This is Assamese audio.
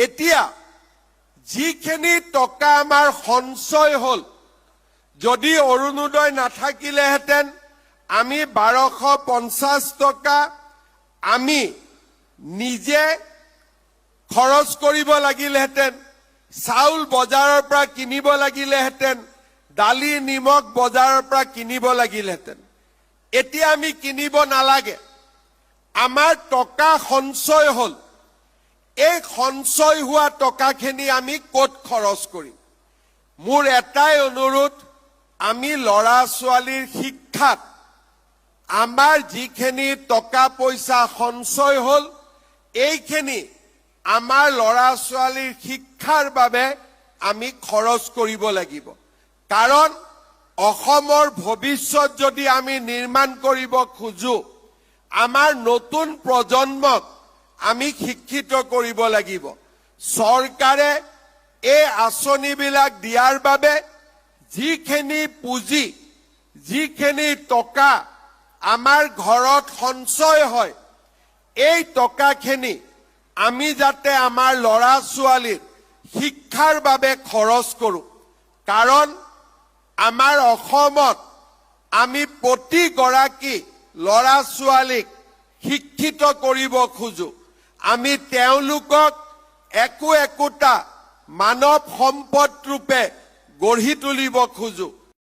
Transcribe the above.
এতিয়া যিখিনি টকা আমাৰ সঞ্চয় হল, যদি অৰুণোদয় নাথাকিলেহেঁতেন আমি 1250 টকা আমি নিজে খৰচ কৰিব লাগিলহেঁতেন, চাউল বজাৰৰ পৰা কিনিব লাগিলহেঁতেন, দালি নিমখ বজাৰৰ পৰা কিনিব লাগিলহেঁতেন। এতিয়া আমি কিনিব নালাগে, আমাৰ টকা সঞ্চয় হল। এই সঞ্চয় হোৱা টকাখিনি আমি ক'ত খৰচ কৰিম? মোৰ এটাই অনুৰোধ, আমি ল'ৰা ছোৱালীৰ শিক্ষাত আমাৰ যিখিনি টকা পইচা সঞ্চয় হল, এইখিনি আমাৰ ল'ৰা ছোৱালীৰ শিক্ষাৰ বাবে আমি খৰচ কৰিব লাগিব। কাৰণ অসমৰ ভৱিষ্যত যদি আমি নিৰ্মাণ কৰিব খোজো, আমাৰ নতুন প্ৰজন্মক আমি শিক্ষিত কৰিব লাগিব। চৰকাৰে এই আঁচনিবিলাক দিয়াৰ বাবে যিখিনি পুঁজি, যিখিনি টকা আমাৰ ঘৰত সঞ্চয় হয়, এই টকাখিনি আমি যাতে আমাৰ ল'ৰা ছোৱালীৰ শিক্ষাৰ বাবে খৰচ কৰোঁ। কাৰণ আমাৰ অসমত আমি প্ৰতিগৰাকী ল'ৰা ছোৱালীক শিক্ষিত কৰিব খোজো। আমি তেওঁলোকক একোটা মানৱ সম্পদ ৰূপে গঢ়ি তুলিব খোজো।